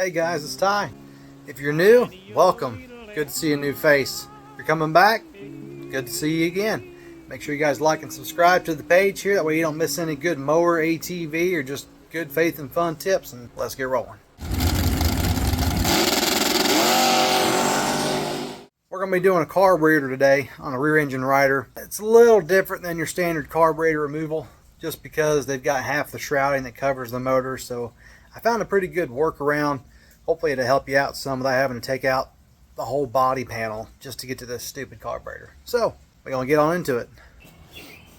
Hey guys, it's Ty. If you're new, welcome. Good to see a new face. If you're coming back, good to see you again. Make sure you guys like and subscribe to the page here. That way you don't miss any good mower, ATV, or just good faith and fun tips. And let's get rolling. We're going to be doing a carburetor today on a rear engine rider. It's a little different than your standard carburetor removal just because they've got half the shrouding that covers the motor. So I found a pretty good workaround. Hopefully it'll help you out some without having to take out the whole body panel just to get to this stupid carburetor. So we're going to get on into it.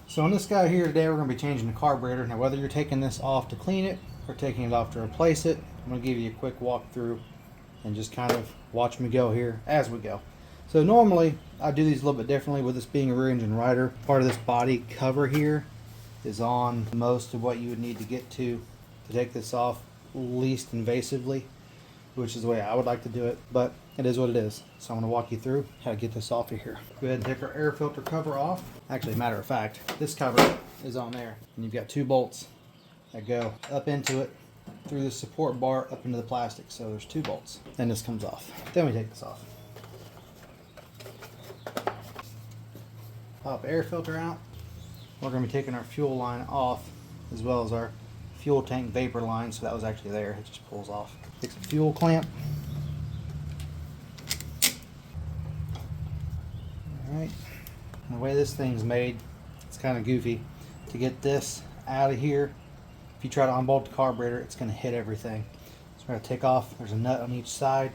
So on this guy here today, we're going to be changing the carburetor. Now whether you're taking this off to clean it or taking it off to replace it, I'm going to give you a quick walkthrough and just kind of watch me go here as we go. So normally I do these a little bit differently with this being a rear engine rider. Part of this body cover here is on most of what you would need to get to take this off least invasively, which is the way I would like to do it, but it is what it is. So I'm going to walk you through how to get this off of here. Go ahead and take our air filter cover off. Actually, matter of fact, this cover is on there, and you've got two bolts that go up into it through the support bar up into the plastic. So there's two bolts. Then this comes off. Then we take this off. Pop air filter out. We're going to be taking our fuel line off, as well as our fuel tank vapor line. So that was actually there. It just pulls off. Take some fuel clamp. Alright. The way this thing's made, it's kind of goofy. To get this out of here, if you try to unbolt the carburetor, it's going to hit everything. So we're going to take off. There's a nut on each side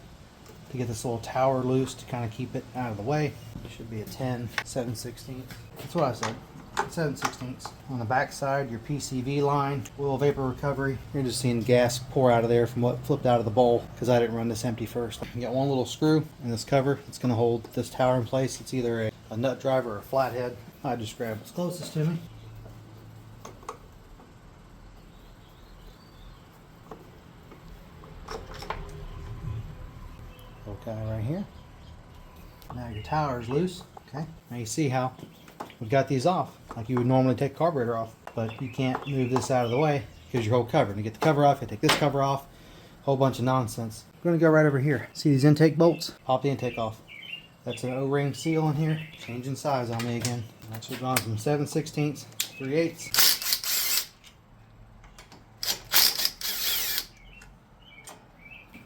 to get this little tower loose to kind of keep it out of the way. It should be a 10 7/16. That's what I said. 7/16. On the back side, your PCV line, oil vapor recovery. You're just seeing gas pour out of there from what flipped out of the bowl because I didn't run this empty first. You got one little screw in this cover. It's going to hold this tower in place. It's either a nut driver or a flathead. I just grab what's closest to me. Okay, right here. Now your tower is loose. Okay. Now you see how we've got these off like you would normally take carburetor off, but you can't move this out of the way because your whole cover. To get the cover off, you take this cover off. Whole bunch of nonsense. I'm going to go right over here. See these intake bolts? Pop the intake off. That's an O-ring seal in here. Changing size on me again. That should gone from 7/16 to 3/8.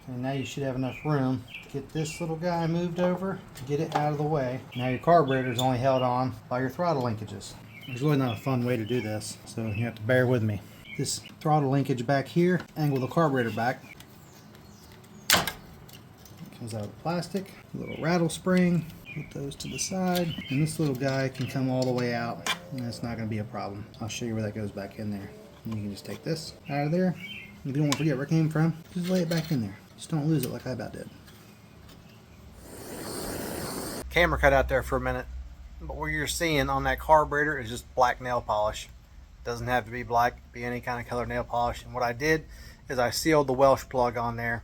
And now you should have enough room. Get this little guy moved over, get it out of the way. Now your carburetor is only held on by your throttle linkages. There's really not a fun way to do this, so you have to bear with me. This throttle linkage back here, angle the carburetor back. Comes out of the plastic, a little rattle spring, put those to the side, and this little guy can come all the way out, and that's not going to be a problem. I'll show you where that goes back in there. And you can just take this out of there. If you don't want to forget where it came from, just lay it back in there. Just don't lose it like I about did. Camera cut out there for a minute, but what you're seeing on that carburetor is just black nail polish. Doesn't have to be black, be any kind of color nail polish. And what I did is I sealed the Welsh plug on there.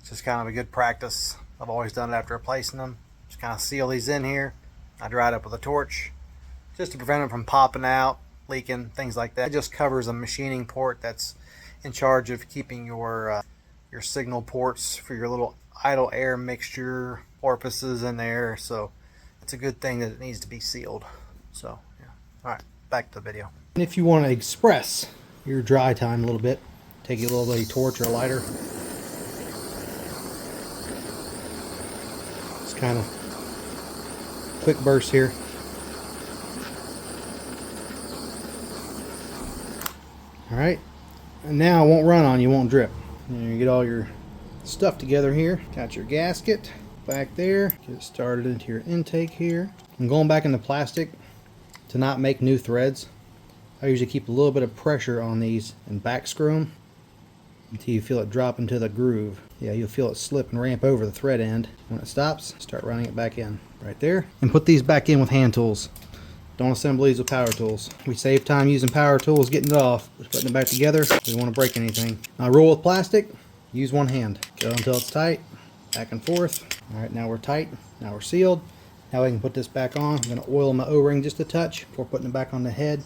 It's just kind of a good practice. I've always done it after replacing them. Just kind of seal these in here. I dry it up with a torch just to prevent them from popping out, leaking, things like that. It just covers a machining port that's in charge of keeping your signal ports for your little idle air mixture orifices in there. So it's a good thing that it needs to be sealed. So yeah. All right, back to the video. And if you want to express your dry time a little bit, take a little bitty torch or a lighter. It's kind of quick burst here. All right, and now it won't run on you, won't drip. And you get all your stuff together here. Got your gasket back there. Get it started into your intake here. I'm going back into plastic to not make new threads. I usually keep a little bit of pressure on these and back screw them until you feel it drop into the groove. Yeah, you'll feel it slip and ramp over the thread end. When it stops, start running it back in right there. And put these back in with hand tools. Don't assemble these with power tools. We save time using power tools getting it off. Just putting it back together. We don't want to break anything. Now roll with plastic. Use one hand. Go until it's tight. Back and forth. Alright, now we're tight. Now we're sealed. Now I can put this back on. I'm going to oil my O-ring just a touch before putting it back on the head.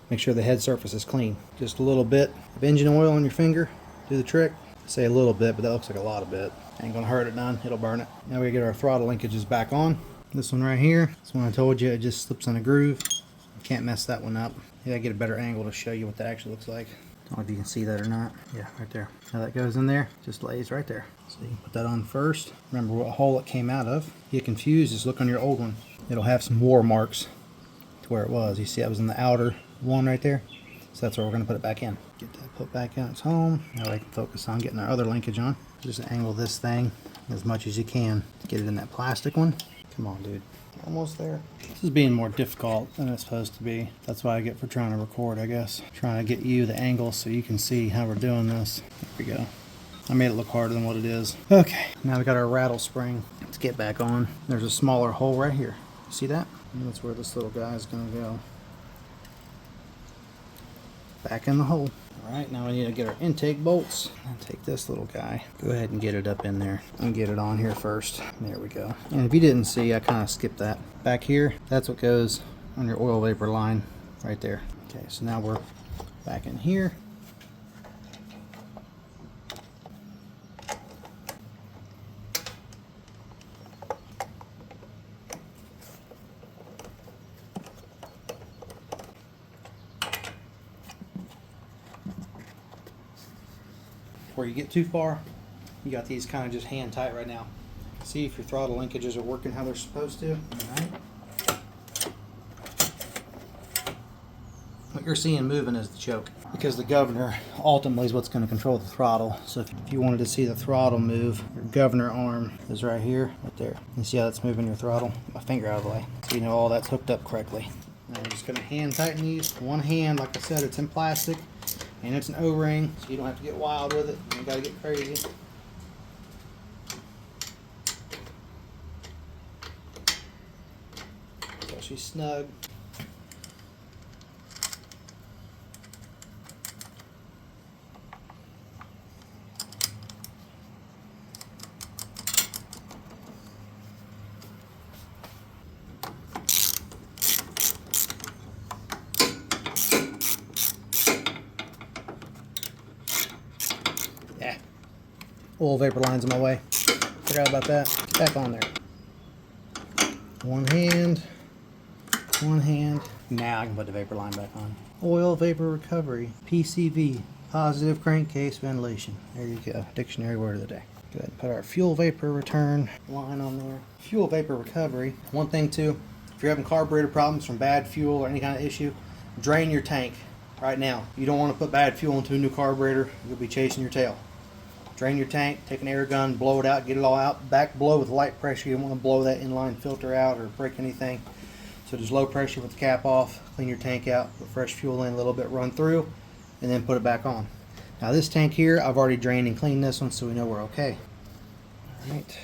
Make sure the head surface is clean. Just a little bit of engine oil on your finger. Do the trick. Say a little bit, but that looks like a lot of bit. Ain't gonna hurt it none, it'll burn it. Now we get our throttle linkages back on. This one right here, this one I told you, it just slips in a groove. You can't mess that one up. You gotta get a better angle to show you what that actually looks like. I don't know if you can see that or not. Yeah, right there. Now that goes in there, just lays right there. So you can put that on first. Remember what hole it came out of. If you get confused, just look on your old one. It'll have some war marks to where it was. You see that was in the outer one right there? So that's where we're gonna put it back in. Get that put back in its home. Now we can focus on getting our other linkage on. Just angle this thing as much as you can to get it in that plastic one. Come on, dude. Almost there. This is being more difficult than it's supposed to be. That's what I get for trying to record, I guess. Trying to get you the angle so you can see how we're doing this. There we go. I made it look harder than what it is. Okay, now we got our rattle spring. Let's get back on. There's a smaller hole right here. See that? And that's where this little guy is gonna go. Back in the hole. Alright, now we need to get our intake bolts and take this little guy. Go ahead and get it up in there and get it on here first. There we go. And if you didn't see, I kind of skipped that. Back here, that's what goes on your oil vapor line right there. Okay, so now we're back in here. Before you get too far, you got these kind of just hand tight right now. See if your throttle linkages are working how they're supposed to. Alright. What you're seeing moving is the choke, because the governor ultimately is what's going to control the throttle. So if you wanted to see the throttle move, your governor arm is right here, right there. You see how that's moving your throttle? My finger out of the way, so you know all that's hooked up correctly. Now we're just going to hand tighten these. One hand, like I said, it's in plastic. And it's an O-ring, so you don't have to get wild with it. You don't gotta get crazy. So she's snug. Yeah, oil vapor line's in my way. Forgot about that. Get back on there. One hand. Now I can put the vapor line back on. Oil vapor recovery, PCV, positive crankcase ventilation. There you go, dictionary word of the day. Go ahead and put our fuel vapor return line on there. Fuel vapor recovery. One thing too, if you're having carburetor problems from bad fuel or any kind of issue, drain your tank right now. You don't want to put bad fuel into a new carburetor. You'll be chasing your tail. Drain your tank, take an air gun, blow it out, get it all out. Back blow with light pressure. You don't want to blow that inline filter out or break anything. So just low pressure with the cap off, clean your tank out, put fresh fuel in a little bit, run through, and then put it back on. Now this tank here, I've already drained and cleaned this one, so we know we're okay. All right.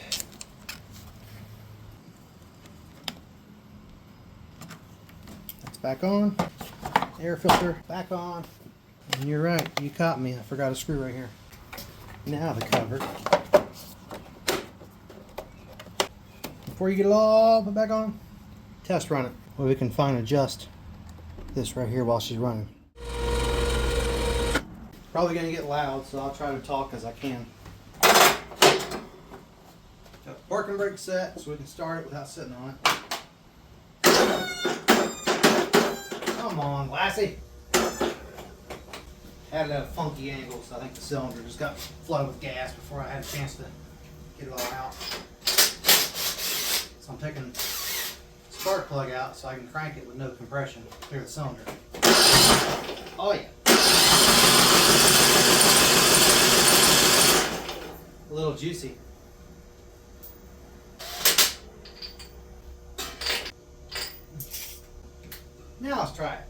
That's back on. Air filter back on. And you're right, you caught me. I forgot a screw right here. Now the cover. Before you get it all put back on, test run it. Where we can fine adjust this right here while she's running. Probably gonna get loud, so I'll try to talk as I can. Got the parking brake set so we can start it without sitting on it. Come on, Lassie. Had it at a funky angle, so I think the cylinder just got flooded with gas before I had a chance to get it all out. So I'm taking the spark plug out so I can crank it with no compression, clear the cylinder. Oh yeah. A little juicy. Now let's try it.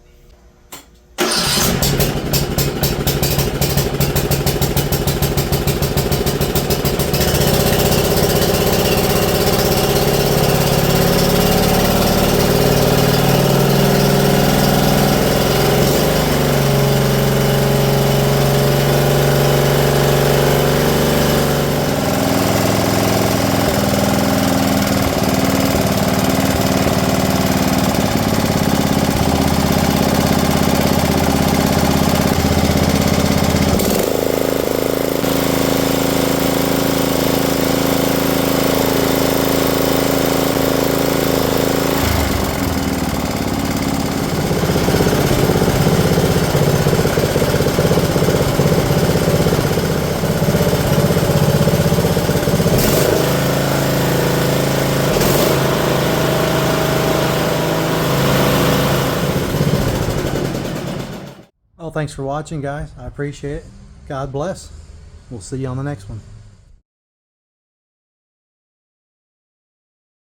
Well, thanks for watching, guys. I appreciate it. God bless. We'll see you on the next one.